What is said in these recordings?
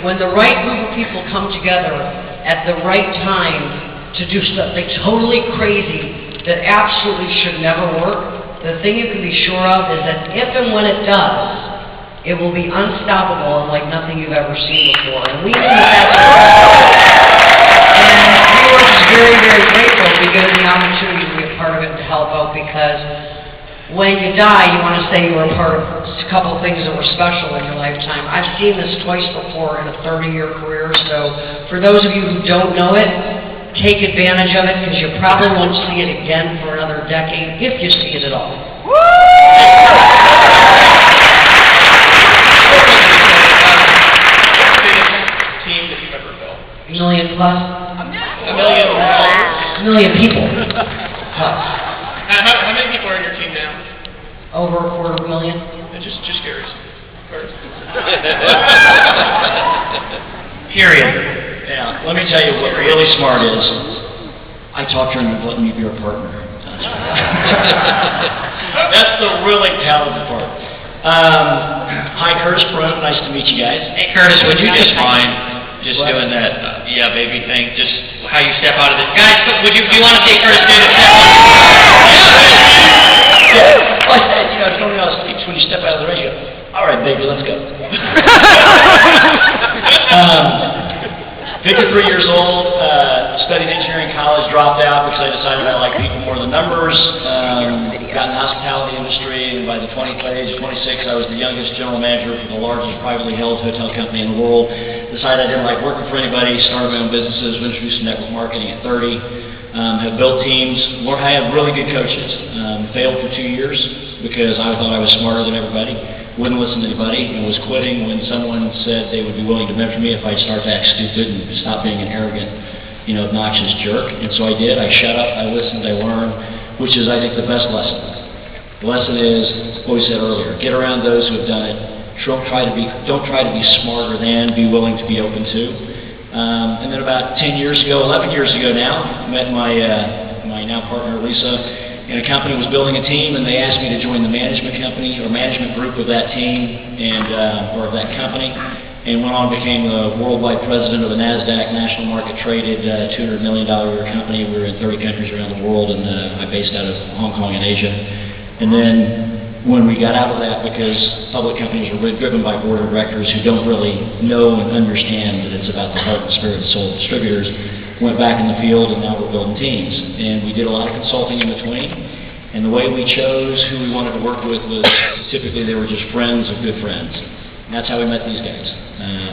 when the right group of people come together at the right time to do something totally crazy that absolutely should never work, the thing you can be sure of is that if and when it does, it will be unstoppable and like nothing you've ever seen before. And we knew that. And we were just very, very grateful to be given the opportunity to be a part of it and to help out, because when you die, you want to say you were a part of a couple of things that were special in your lifetime. I've seen this twice before in a 30-year career, so for those of you who don't know it, take advantage of it, because you probably won't see it again for another decade, if you see it at all. Team that you've ever built? A million plus? A million people. Plus. How many people are in your team now? Over 250,000. Just curious. Period. Yeah, let me tell you what really smart is. I talked her into letting me be her partner. That's the really talented part. Hi, Curtis Brunt. Nice to meet you guys. Hey, Curtis, would you just mind just doing that yeah, baby thing? Just how you step out of it. Guys, do you want to take Curtis through the step? Yeah. Like that, you know, it's only on the speech when you step out of the race, you go, all right, baby, let's go. 53 years old, studied engineering in college, dropped out because I decided I like people more than numbers. Got in the hospitality industry, and by the age of 26, I was the youngest general manager for the largest privately held hotel company in the world. Decided I didn't like working for anybody, started my own businesses, introduced network marketing at 30. Have built teams. I had really good coaches. Failed for 2 years because I thought I was smarter than everybody. Wouldn't listen to anybody, and was quitting when someone said they would be willing to mentor me if I'd start to act stupid and stop being an arrogant, obnoxious jerk. And so I did. I shut up, I listened, I learned, which is, I think, the best lesson. The lesson is what we said earlier: get around those who have done it. Don't try to be smarter than, be willing to be open to. And then about 11 years ago now, I met my now partner Lisa. And a company was building a team, and they asked me to join the management company or management group of that team or of that company, and went on and became the worldwide president of the NASDAQ national market traded $200 million a year company. We were in 30 countries around the world, and I'm based out of Hong Kong and Asia. And then when we got out of that, because public companies are really driven by board of directors who don't really know and understand that it's about the heart and spirit and soul of distributors, went back in the field, and now we're building teams. And we did a lot of consulting in between. And the way we chose who we wanted to work with was typically they were just friends of good friends. And that's how we met these guys.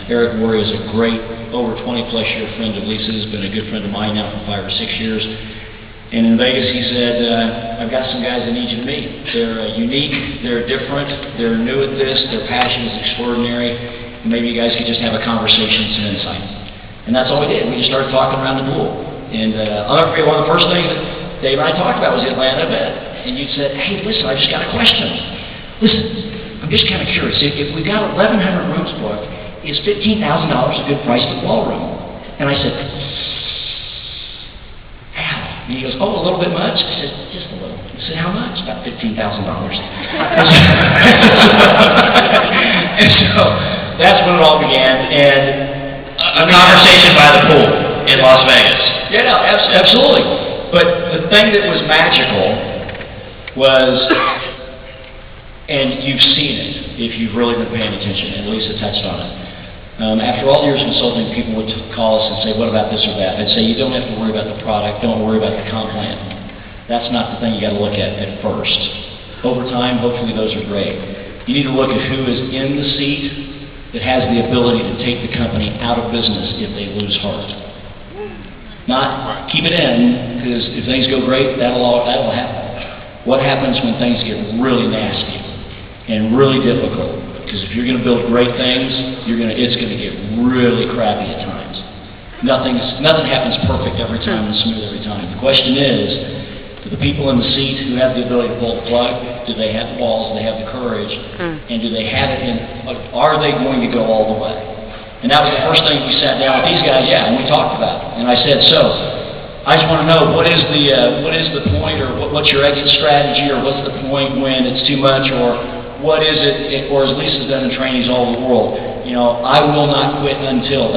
Eric Worre is a great, over 20-plus year friend of Lisa's, been a good friend of mine now for 5 or 6 years. And in Vegas, he said, I've got some guys I need you to meet. They're unique, they're different, they're new at this, their passion is extraordinary, and maybe you guys could just have a conversation, some insight. And that's all we did. We just started talking around the pool. And I'll never forget, one of the first things that Dave and I talked about was the Atlanta event. And you said, hey, listen, I just got a question. Listen, I'm just kind of curious. If we've got 1,100 rooms booked, is $15,000 a good price for the ballroom? And I said, how? And he goes, oh, a little bit much? I said, just a little. He said, how much? About $15,000. And so that's when it all began. And a conversation by the pool in Las Vegas. Yeah, no, absolutely. But the thing that was magical was, and you've seen it if you've really been paying attention, and Lisa touched on it. After all the years of consulting, people would call us and say, what about this or that? I'd say, you don't have to worry about the product, don't worry about the comp plan. That's not the thing you got to look at first. Over time, hopefully those are great. You need to look at who is in the seat that has the ability to take the company out of business if they lose heart. Not keep it in, because if things go great, that'll happen. What happens when things get really nasty and really difficult? Because if you're going to build great things, it's going to get really crappy at times. Nothing happens perfect every time and smooth every time. The question is, do the people in the seat who have the ability to pull the plug, do they have the balls, do they have the courage, and do they have it in, are they going to go all the way? And that was the first thing we sat down with these guys, and we talked about it. And I said, so, I just want to know, what is the point, or what's your exit strategy, or what's the point when it's too much, or what is it, or as Lisa's done in trainings all over the world, you know, I will not quit until ...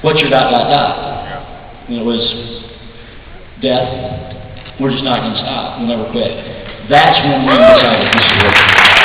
What's your ... And it was death. We're just not going to stop. We'll never quit. That's when we decided this is working.